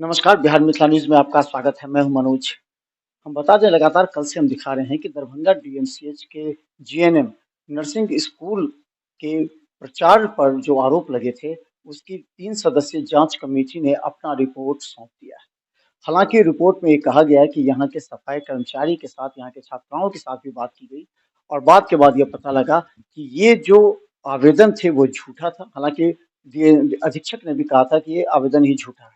नमस्कार, बिहार मिथिला न्यूज़ में आपका स्वागत है। मैं हूं मनोज। हम बता दें लगातार कल से हम दिखा रहे हैं कि दरभंगा डीएमसीएच के जीएनएम नर्सिंग स्कूल के प्रचार पर जो आरोप लगे थे, उसकी 3 सदस्यीय जांच कमेटी ने अपना रिपोर्ट सौंप दिया है। हालांकि रिपोर्ट में ये कहा गया है कि यहाँ के सफाई कर्मचारी के साथ, यहाँ के छात्राओं के साथ भी बात की गई और बात के बाद ये पता लगा कि ये जो आवेदन थे वो झूठा था। हालांकि अधीक्षक ने भी कहा था कि ये आवेदन ही झूठा है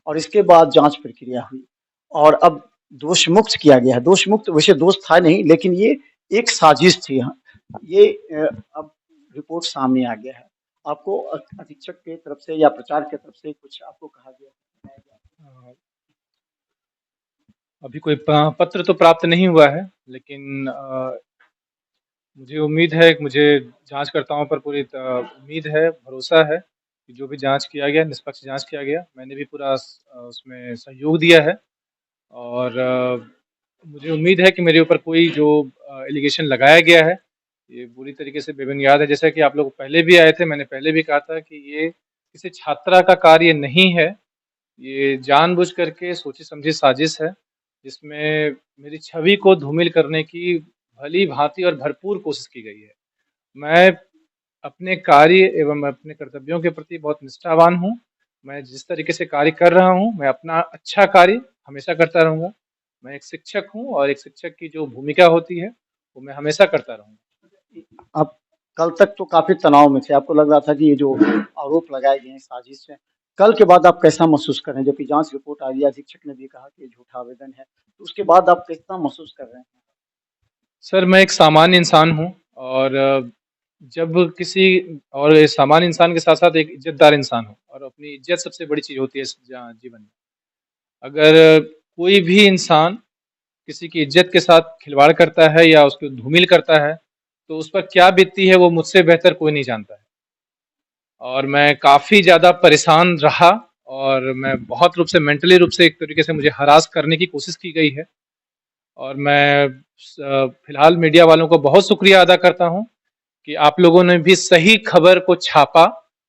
और इसके बाद जांच प्रक्रिया हुई और अब दोष मुक्त किया गया है। दोष मुक्त वैसे दोष था नहीं, लेकिन ये एक साजिश थी। ये अब रिपोर्ट सामने आ गया है। आपको अधीक्षक के तरफ से या प्रचार के तरफ से कुछ आपको कहा गया? अ, अभी कोई पत्र तो प्राप्त नहीं हुआ है, लेकिन मुझे उम्मीद है कि मुझे जांचकर्ताओं पर पूरी उम्मीद है, भरोसा है कि जो भी जांच किया गया, निष्पक्ष जांच किया गया। मैंने भी पूरा उसमें सहयोग दिया है और मुझे उम्मीद है कि मेरे ऊपर कोई जो एलिगेशन लगाया गया है, ये पूरी तरीके से बेबुनियाद है। जैसा कि आप लोग पहले भी आए थे, मैंने पहले भी कहा था कि ये किसी छात्रा का कार्य नहीं है। ये जानबूझ करके सोची-समझी साजिश है, जिसमें मेरी छवि को धूमिल करने की भली-भाँति और भरपूर कोशिश की गई है। मैं अपने कार्य एवं अपने कर्तव्यों के प्रति बहुत निष्ठावान हूँ। मैं जिस तरीके से कार्य कर रहा हूँ, मैं अपना अच्छा कार्य हमेशा करता रहूँगा। मैं एक शिक्षक हूँ और एक शिक्षक की जो भूमिका होती है, वो मैं हमेशा करता रहूँगा। आप कल तक तो काफी तनाव में थे। आपको लग रहा था कि ये जो आरोप लगाए गए हैं साजिश है। कल के बाद आप कैसा महसूस कर रहे हैं? जबकि जांच रिपोर्ट आ रही है, अधीक्षक ने भी कहा कि ये झूठा आवेदन है। तो उसके बाद आप कैसा महसूस कर रहे हैं? सर, मैं एक सामान्य इंसान हूँ और जब किसी और ये सामान्य इंसान के साथ-साथ एक इज़्ज़तदार इंसान हूँ और अपनी इज़्ज़त सबसे बड़ी चीज़ होती है इस जीवन में। अगर कोई भी इंसान किसी की इज़्ज़त के साथ खिलवाड़ करता है या उसको धूमिल करता है, तो उस पर क्या बीतती है वो मुझसे बेहतर कोई नहीं जानता है। और मैं काफ़ी ज़्यादा परेशान रहा और मैं बहुत रूप से मेंटली रूप से एक तरीके से मुझे हरास करने की कोशिश की गई है। और मैं फिलहाल मीडिया वालों को बहुत शुक्रिया अदा करता हूँ कि आप लोगों ने भी सही खबर को छापा।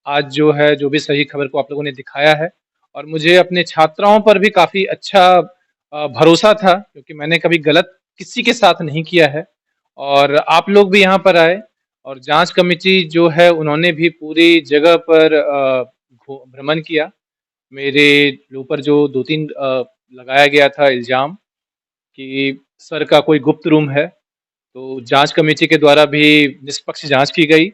आज जो है, जो भी सही खबर को आप लोगों ने दिखाया है और मुझे अपने छात्राओं पर भी काफ़ी अच्छा भरोसा था, क्योंकि मैंने कभी गलत किसी के साथ नहीं किया है। और आप लोग भी यहाँ पर आए और जांच कमेटी जो है, उन्होंने भी पूरी जगह पर भ्रमण किया। मेरे ऊपर जो 2-3 लगाया गया था इल्ज़ाम कि सर का कोई गुप्त रूम है, तो जांच कमेटी के द्वारा भी निष्पक्ष जांच की गई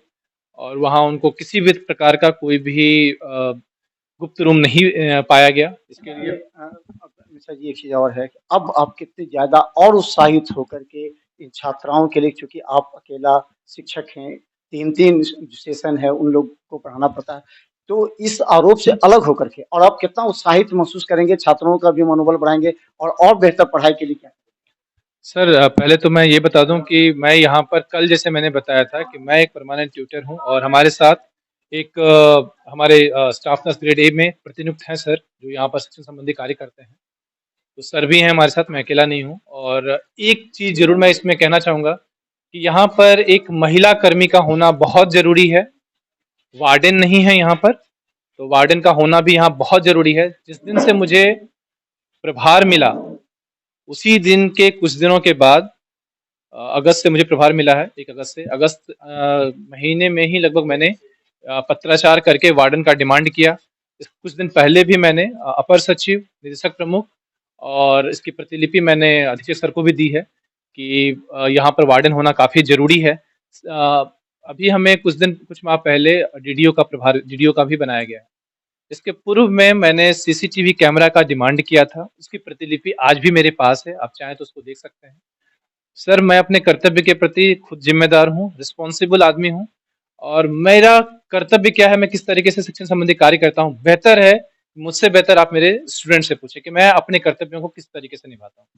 और वहाँ उनको किसी भी प्रकार का कोई भी गुप्त रूम नहीं पाया गया। इसके लिए अब मिश्रा जी, एक चीज और है कि अब आप कितने ज्यादा और उत्साहित होकर के इन छात्राओं के लिए, क्योंकि आप अकेला शिक्षक हैं, 3-3 सेशन है, उन लोग को पढ़ाना पड़ता है, तो इस आरोप से अलग होकर के और आप कितना उत्साहित महसूस करेंगे, छात्रों का भी मनोबल बढ़ाएंगे और बेहतर पढ़ाई के लिए क्या? सर, पहले तो मैं ये बता दूं कि मैं यहाँ पर कल जैसे मैंने बताया था कि मैं एक परमानेंट ट्यूटर हूँ और हमारे साथ एक हमारे स्टाफ नर्स ग्रेड ए में प्रतिनियुक्त हैं सर, जो यहाँ पर शिक्षण संबंधी कार्य करते हैं। तो सर भी हैं हमारे साथ, मैं अकेला नहीं हूँ। और एक चीज़ ज़रूर मैं इसमें कहना चाहूँगा कि यहाँ पर एक महिला कर्मी का होना बहुत ज़रूरी है। वार्डन नहीं है यहाँ पर, तो वार्डन का होना भी यहाँ बहुत ज़रूरी है। जिस दिन से मुझे प्रभार मिला, उसी दिन के कुछ दिनों के बाद अगस्त से मुझे प्रभार मिला है, 1 अगस्त से। अगस्त महीने में ही लगभग मैंने पत्राचार करके वार्डन का डिमांड किया। इस कुछ दिन पहले भी मैंने अपर सचिव, निदेशक प्रमुख और इसकी प्रतिलिपि मैंने अधीक्षक सर को भी दी है कि यहाँ पर वार्डन होना काफ़ी ज़रूरी है। अभी हमें कुछ माह पहले डीडीओ का भी बनाया गया है। इसके पूर्व में मैंने सीसीटीवी कैमरा का डिमांड किया था, उसकी प्रतिलिपि आज भी मेरे पास है, आप चाहें तो उसको देख सकते हैं। सर, मैं अपने कर्तव्य के प्रति खुद ज़िम्मेदार हूँ, रिस्पॉन्सिबल आदमी हूँ और मेरा कर्तव्य क्या है, मैं किस तरीके से शिक्षण संबंधी कार्य करता हूँ, बेहतर है, मुझसे बेहतर आप मेरे स्टूडेंट से पूछें कि मैं अपने कर्तव्यों को किस तरीके से निभाता हूँ।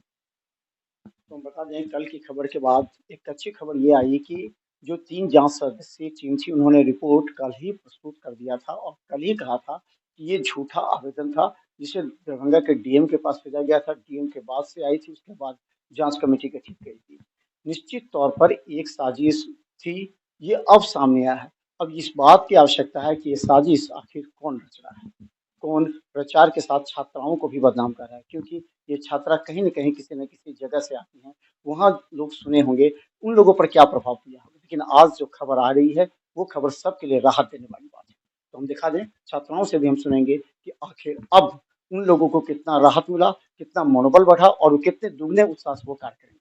तो हम बता दें, कल की खबर के बाद एक अच्छी खबर ये आई कि जो 3 जाँच सदस्यीय टीम थी, उन्होंने रिपोर्ट कल ही प्रस्तुत कर दिया था और कल ही कहा था कि ये झूठा आवेदन था, जिसे दरभंगा के डीएम के पास भेजा गया था। डीएम के बाद से आई थी, उसके बाद जाँच कमेटी गठित करी थी। निश्चित तौर पर एक साजिश थी, ये अब सामने आया है। अब इस बात की आवश्यकता है कि ये साजिश आखिर कौन रच रहा है? कौन प्रचार के साथ छात्राओं को भी बदनाम कर रहा है, क्योंकि ये छात्रा कहीं न कहीं किसी न किसी जगह से आती हैं। वहाँ लोग सुने होंगे, उन लोगों पर क्या प्रभाव दिया होगा। लेकिन आज जो खबर आ रही है, वो खबर सबके लिए राहत देने वाली बात है। तो हम दिखा दें, छात्राओं से भी हम सुनेंगे कि आखिर अब उन लोगों को कितना राहत मिला, कितना मनोबल बढ़ा और वो कितने दुगने उत्साह से वो कार्य करेंगे।